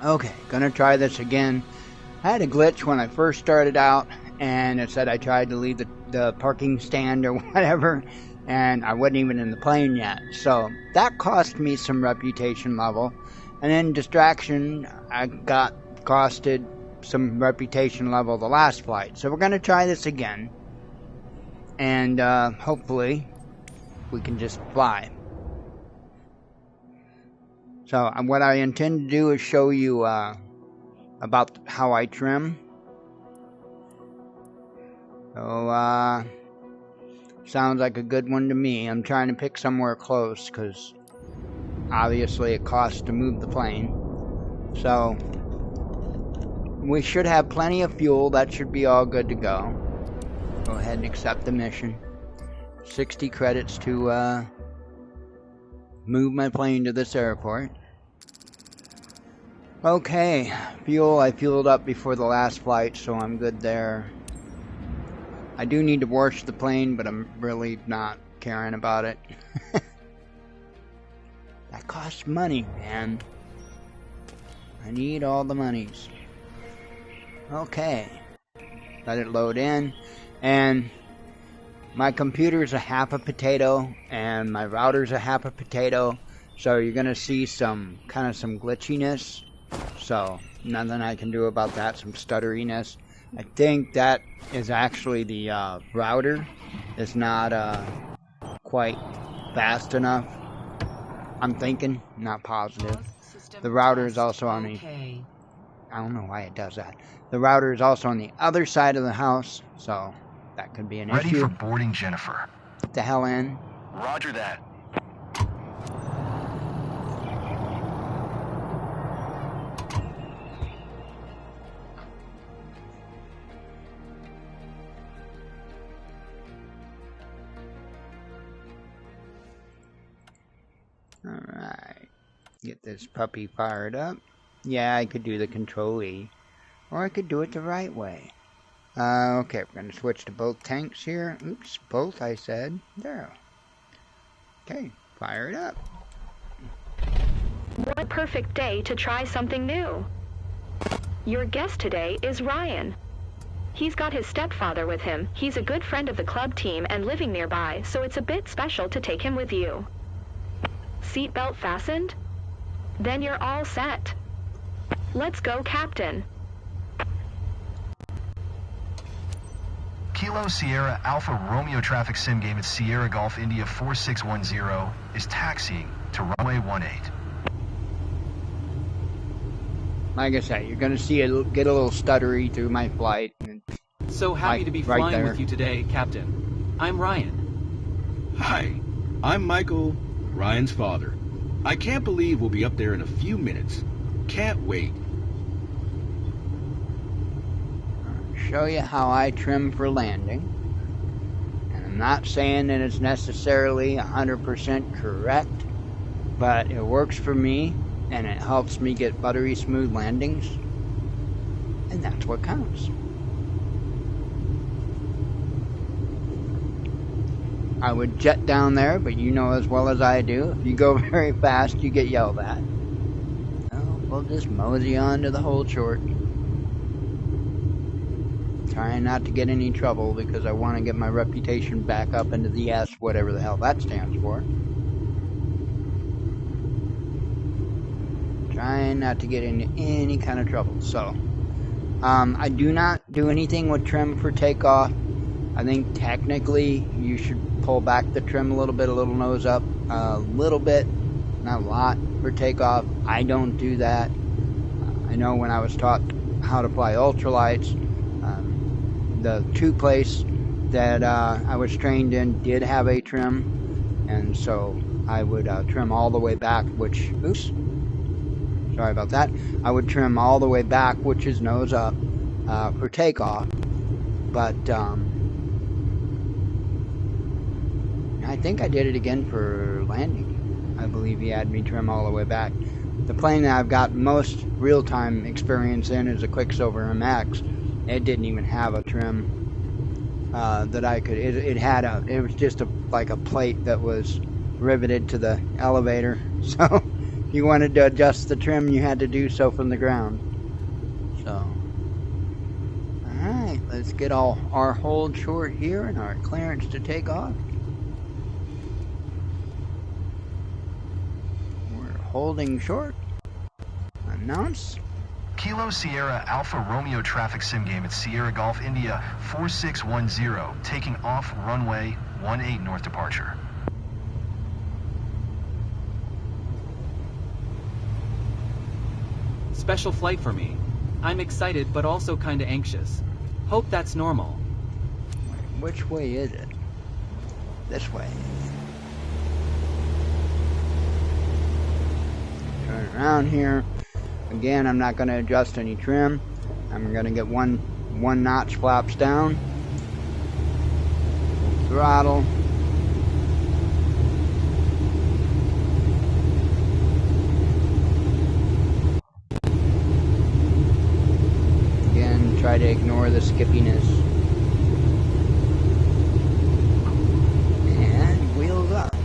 Okay, gonna try this again. I had a glitch when I first started out, and it said I tried to leave the parking stand or whatever, and I wasn't even in the plane yet. So that cost me some reputation level. And then distraction, I got costed some reputation level the last flight. So we're gonna try this again. And hopefully we can just fly. So what I intend to do is show you about how I trim. So sounds like a good one to me. I'm trying to pick somewhere close because obviously it costs to move the plane. So we should have plenty of fuel. That should be all good to go. Go ahead and accept the mission. 60 credits to move my plane to this airport. Okay, fuel. I fueled up before the last flight, so I'm good there. I do need to wash the plane, but I'm really not caring about it. That costs money, man. I need all the monies. Okay. Let it load in. And my computer's a half a potato, and my router's a half a potato. So you're going to see some glitchiness. So nothing I can do about that, some stutteriness. I think that is actually the router is not quite fast enough. I'm thinking, not positive. The router is also on the... I don't know why it does that. The router is also on the other side of the house, so that could be an issue. Ready for boarding, Jennifer. Get the hell in. Roger that. Alright. Get this puppy fired up. Yeah, I could do the Control E. Or I could do it the right way. Okay, we're going to switch to both tanks here. Oops, both I said. There. Okay, fire it up. What a perfect day to try something new. Your guest today is Ryan. He's got his stepfather with him. He's a good friend of the club team and living nearby, so it's a bit special to take him with you. Seatbelt fastened? Then you're all set. Let's go, Captain. Kilo Sierra Alpha Romeo traffic sim game at Sierra Golf India 4610 is taxiing to runway 18. Like I said, you're going to see it get a little stuttery through my flight. So happy to be right flying there. with you today, Captain. I'm Ryan. Hi, I'm Michael, Ryan's father. I can't believe we'll be up there in a few minutes. Can't wait. I'll show you how I trim for landing. And I'm not saying that it's necessarily 100% correct, but it works for me, and it helps me get buttery smooth landings. And that's what counts. I would jet down there, but you know as well as I do, if you go very fast, you get yelled at. Well, we'll just mosey on to the hold short. Trying not to get any trouble because I want to get my reputation back up into the S, whatever the hell that stands for. Trying not to get into any kind of trouble. So, I do not do anything with trim for takeoff. I think technically you should pull back the trim a little bit, a little nose up, a little bit, not a lot for takeoff. I don't do that. I know when I was taught how to fly ultralights, the two place that I was trained in did have a trim, and so I would trim all the way back, which, oops, sorry about that. I would trim all the way back, which is nose up, for takeoff, but I think I did it again for landing. I believe he had me trim all the way back. The plane that I've got most real-time experience in is a Quicksilver MX. It didn't even have a trim that I could. It was just like a plate that was riveted to the elevator. So you wanted to adjust the trim, you had to do so from the ground. So, alright, let's get all our hold short here and our clearance to take off. We're holding short. Announce. Kilo Sierra Alpha Romeo traffic sim game at Sierra Golf India 4610, taking off runway 18 north departure. Special flight for me. I'm excited but also kinda anxious. Hope that's normal. Wait, which way is it? This way. Turn around here. Again, I'm not going to adjust any trim. I'm going to get one notch flaps down. Throttle. Again, try to ignore the skippiness. And wheels up.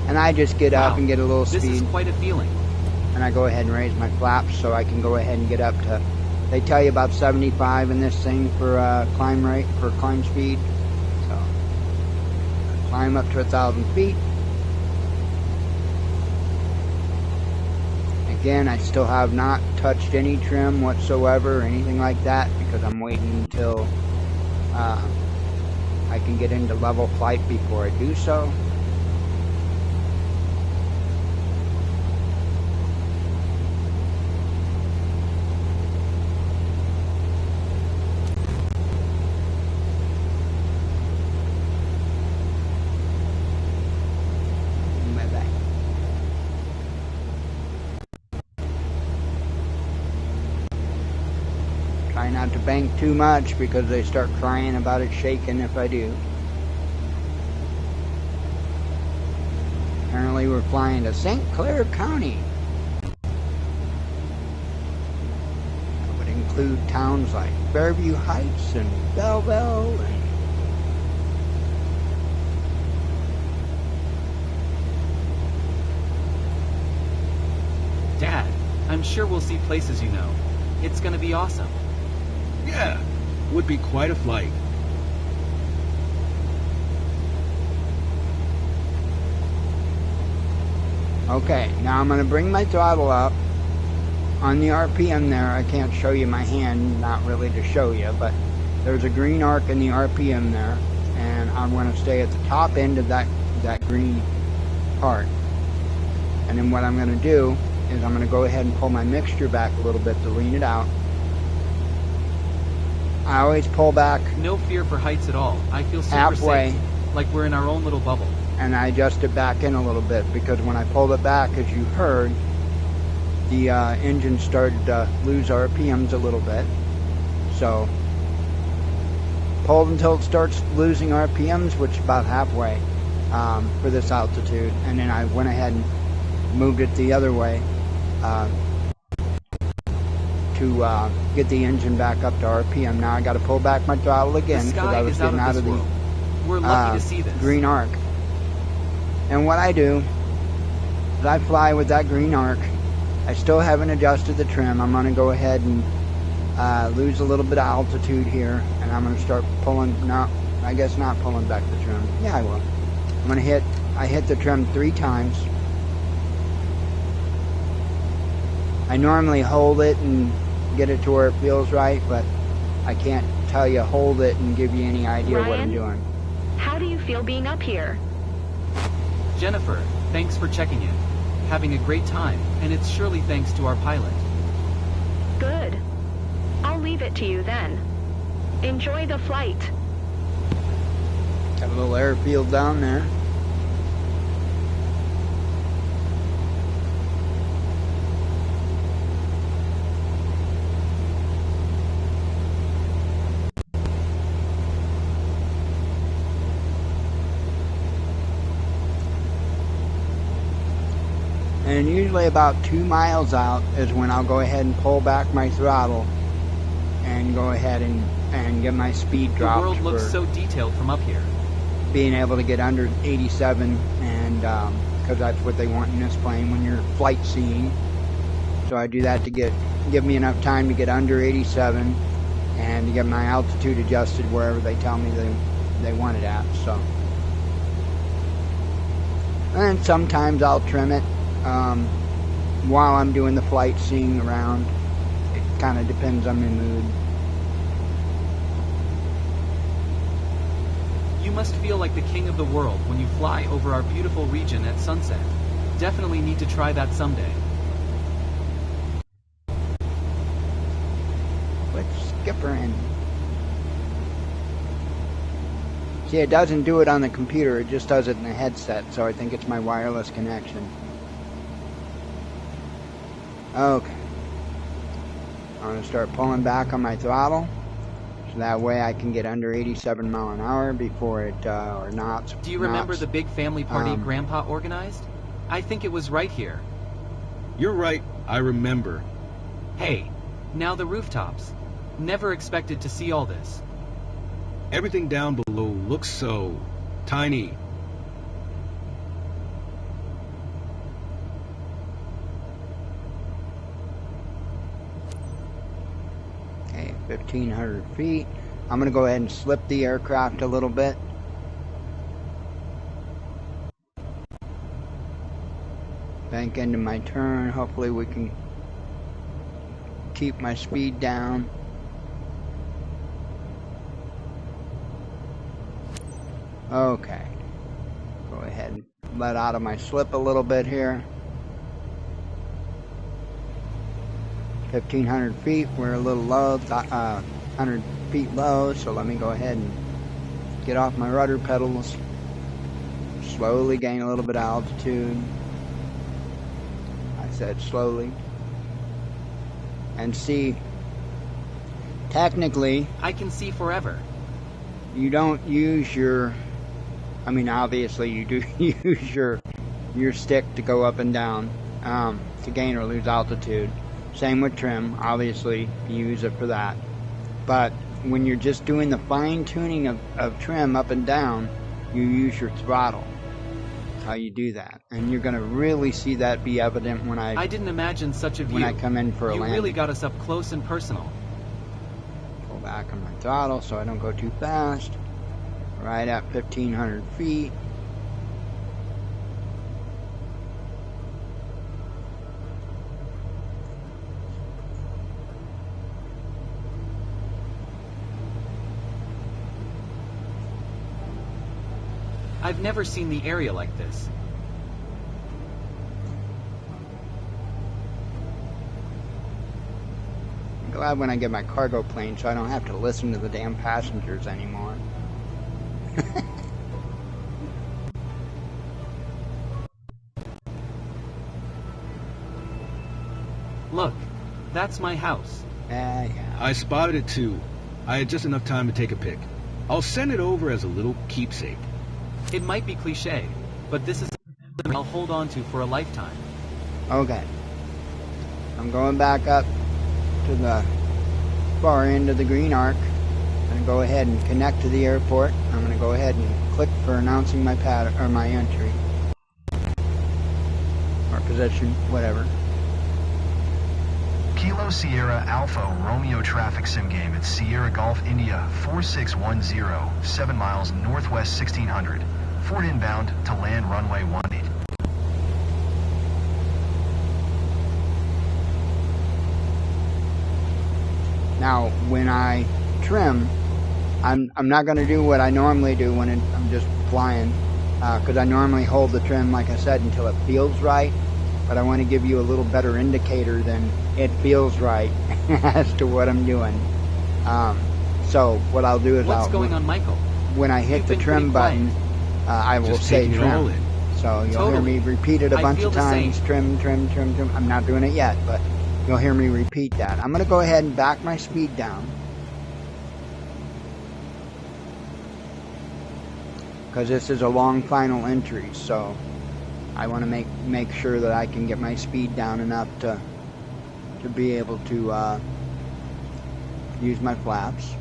And I just get up and get a little speed. This is quite a feeling. And I go ahead and raise my flaps so I can go ahead and get up to, they tell you about 75 in this thing for climb rate, for climb speed. So I climb up to 1,000 feet. Again, I still have not touched any trim whatsoever or anything like that because I'm waiting until I can get into level flight before I do so. Try not to bank too much because they start crying about it shaking if I do. Apparently we're flying to St. Clair County. That would include towns like Fairview Heights and Belleville and Dad, I'm sure we'll see places you know. It's gonna be awesome. Yeah, would be quite a flight. Okay, now I'm going to bring my throttle up on the RPM there. I can't show you my hand, not really to show you, but there's a green arc in the RPM there, and I'm going to stay at the top end of that green part. And then what I'm going to do is I'm going to go ahead and pull my mixture back a little bit to lean it out. I always pull back No fear for heights at all. I feel super halfway, safe, like we're in our own little bubble. and I adjust it back in a little bit because when I pulled it back, as you heard, the engine started to lose RPMs a little bit. So pulled until it starts losing RPMs, which is about halfway for this altitude, and then I went ahead and moved it the other way to get the engine back up to RPM. Now I got to pull back my throttle again because I was getting out of the We're lucky to see this. green arc. And what I do is I fly with that green arc. I still haven't adjusted the trim. I'm going to go ahead and lose a little bit of altitude here, and I'm going to start pulling. No, I guess not pulling back the trim. Yeah, I will. I'm going to hit. I hit the trim 3 times. I normally hold it and get it to where it feels right, but I can't tell you hold it and give you any idea what I'm doing. How do you feel being up here? Jennifer, thanks for checking in. Having a great time, and it's surely thanks to our pilot. Good. I'll leave it to you then. Enjoy the flight. Got a little airfield down there. And usually about 2 miles out is when I'll go ahead and pull back my throttle and go ahead and get my speed dropped. The world looks so detailed from up here. Being able to get under 87 and because that's what they want in this plane when you're flight seeing. So I do that to give me enough time to get under 87 and to get my altitude adjusted wherever they tell me they want it at. So, and sometimes I'll trim it while I'm doing the flight seeing around. It kind of depends on my mood. You must feel like the king of the world when you fly over our beautiful region at sunset. Definitely need to try that someday. Quit skippering. See, it doesn't do it on the computer, it just does it in the headset, so I think it's my wireless connection. Okay. I'm going to start pulling back on my throttle. So that way I can get under 87 mile an hour before it, or knots. Do you remember the big family party Grandpa organized? I think it was right here. You're right, I remember. Hey, now the rooftops. Never expected to see all this. Everything down below looks so tiny. Okay, 1,500 feet. I'm going to go ahead and slip the aircraft a little bit. Bank into my turn. Hopefully we can keep my speed down. Okay. Go ahead and let out of my slip a little bit here. 1,500 feet. We're a little low, 100 feet low, so let me go ahead and get off my rudder pedals. Slowly gain a little bit of altitude. I said slowly. And see, technically, I can see forever. You don't use your, I mean, obviously you do use your stick to go up and down, to gain or lose altitude. Same with trim, obviously you use it for that. But when you're just doing the fine tuning of trim up and down, you use your throttle. That's how you do that. And you're going to really see that be evident when I didn't imagine such a view. When I come in for a landing. You really got us up close and personal. Pull back on my throttle so I don't go too fast. Right at 1,500 feet. I've never seen the area like this. I'm glad when I get my cargo plane so I don't have to listen to the damn passengers anymore. Look, that's my house. Yeah. I spotted it too. I had just enough time to take a pic. I'll send it over as a little keepsake. It might be cliche, but this is something I'll hold on to for a lifetime. Okay. I'm going back up to the far end of the green arc. I'm going to go ahead and connect to the airport. I'm going to go ahead and click for announcing my pattern or my entry. Or position, whatever. Kilo Sierra Alpha Romeo traffic sim game at Sierra Golf India 4610, 7 miles northwest 1600. Fort inbound to land runway 18. Now, when I trim, I'm not going to do what I normally do when I'm just flying, because I normally hold the trim, like I said, until it feels right. But I want to give you a little better indicator than it feels right as to what I'm doing. So what I'll do is What's going on, Michael? When I hit the trim button, I will say trim. So you'll hear me repeat it a bunch of times. Trim, trim, trim, trim. I'm not doing it yet, but you'll hear me repeat that. I'm going to go ahead and back my speed down, because this is a long final entry, so I want to make sure that I can get my speed down enough to be able to use my flaps.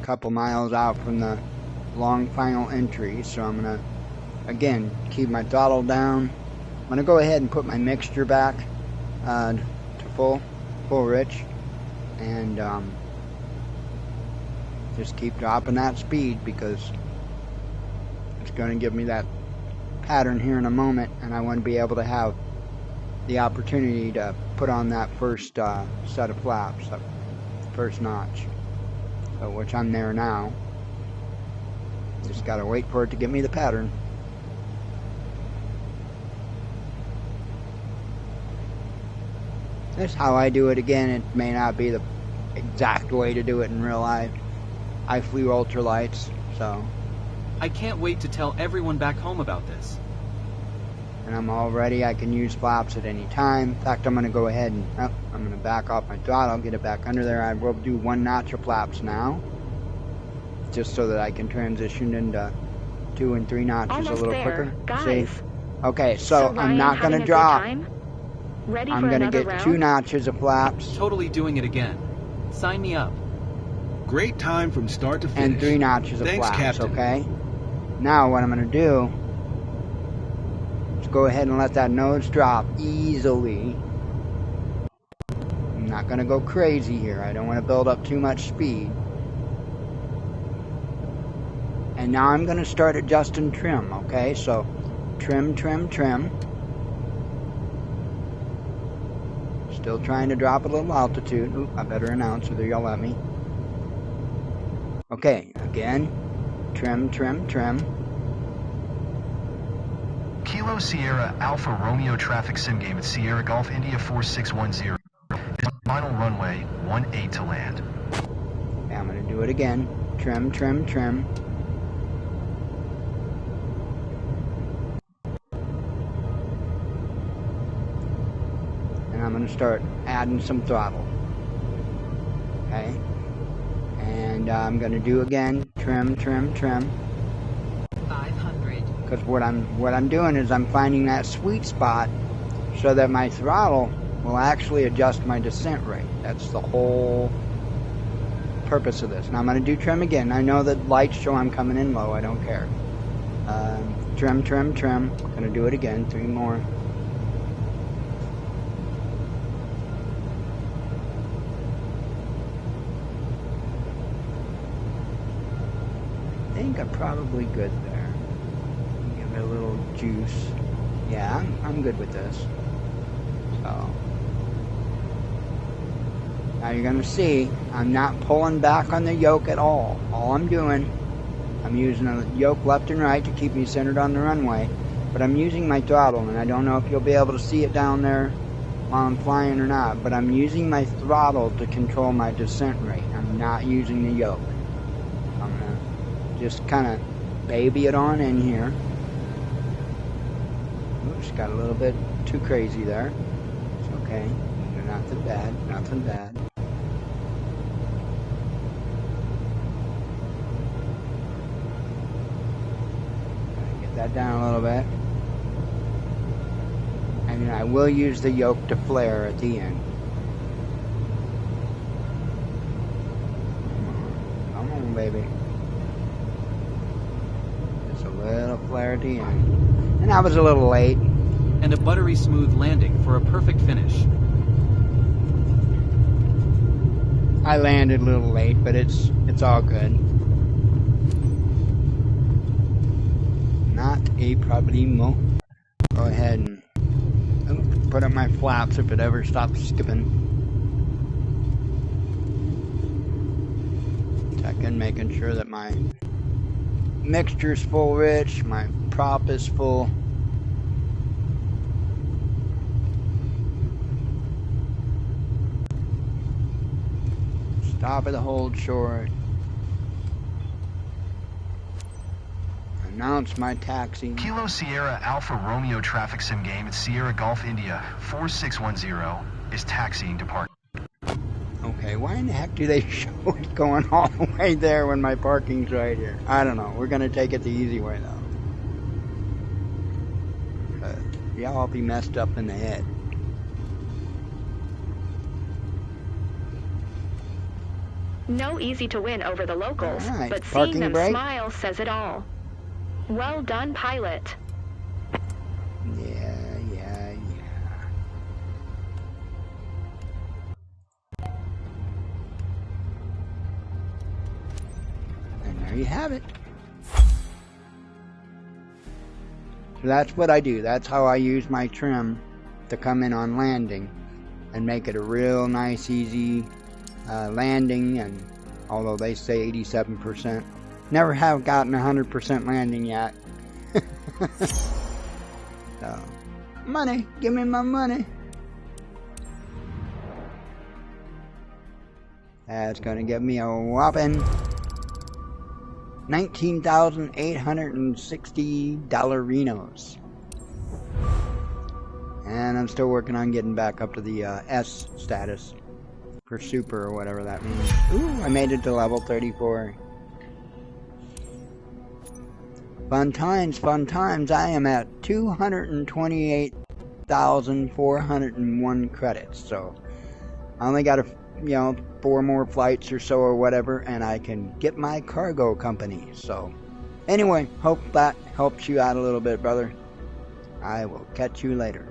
a couple miles out from the long final entry, so I'm gonna again keep my throttle down. I'm gonna go ahead and put my mixture back to full rich, and just keep dropping that speed because it's going to give me that pattern here in a moment, and I want to be able to have the opportunity to put on that first set of flaps, that first notch, so, which I'm there now. Just got to wait for it to give me the pattern. That's how I do it. Again, it may not be the exact way to do it in real life. I flew ultralights, so. I can't wait to tell everyone back home about this. And I'm all ready. I can use flaps at any time. In fact, I'm going to go ahead and I'm going to back off my throttle, get it back under there. I will do 1 notch of flaps now, just so that I can transition into 2 and 3 notches almost a little there, quicker. guys. See? Okay, so Ryan, I'm not going to having a good drop. time? Ready I'm for going to another get round? 2 notches of flaps Totally doing it again. Sign me up. Great time from start to finish. and 3 notches of Thanks, flaps, Captain. okay? Now what I'm going to do is go ahead and let that nose drop easily. I'm not going to go crazy here. I don't want to build up too much speed. And now I'm going to start adjusting trim, okay? So trim, trim, trim. Still trying to drop a little altitude. Oop, I better announce whether y'all let me. Okay, again, trim, trim, trim. Kilo Sierra Alpha Romeo traffic sim game at Sierra Golf India 4610 is final runway 18 to land. Okay, I'm going to do it again. Trim, trim, trim. I'm going to start adding some throttle. Okay, and I'm going to do again trim, trim, trim. 500. Because what I'm doing is I'm finding that sweet spot so that my throttle will actually adjust my descent rate. That's the whole purpose of this. Now I'm going to do trim again. I know that lights show I'm coming in low. I don't care. Trim, trim, trim. I'm going to do it again. 3 more. I think I'm probably good there. Give it a little juice. Yeah, I'm good with this. So now you're gonna see I'm not pulling back on the yoke at all. All I'm doing, I'm using the yoke left and right to keep me centered on the runway, but I'm using my throttle, and I don't know if you'll be able to see it down there while I'm flying or not, but I'm using my throttle to control my descent rate. I'm not using the yoke. I'm gonna just kind of baby it on in here. Oops, got a little bit too crazy there. It's okay. Nothing bad. Nothing bad. Get that down a little bit. And I will use the yoke to flare at the end. Come on, baby. Just a little flare at the end. And I was a little late. And a buttery smooth landing for a perfect finish. I landed a little late, but it's all good. Not a problemo. Go ahead and put up my flaps if it ever stops skipping. Checking, making sure that my mixture's full rich, my prop is full. Stop at the hold short. Announce my taxi. Kilo Sierra Alpha Romeo traffic sim game at Sierra Golf India 4610 is taxiing to park. Okay, why in the heck do they show it going all the way there when my parking's right here? I don't know. We're going to take it the easy way, though. Y'all all be messed up in the head. No easy to win over the locals, All right, but seeing parking them brake. smile says it all. Well done, pilot. Yeah. And there you have it. So that's what I do. That's how I use my trim to come in on landing and make it a real nice, easy landing. And although they say 87%, never have gotten 100% landing yet. So, money, give me my money. That's gonna give me a whopping $19,860. And I'm still working on getting back up to the S status for super or whatever that means. Ooh, I made it to level 34. Fun times, fun times. I am at 228,401 credits. So I only got 4 more flights or so or whatever, and I can get my cargo company. So anyway, hope that helps you out a little bit, brother. I will catch you later.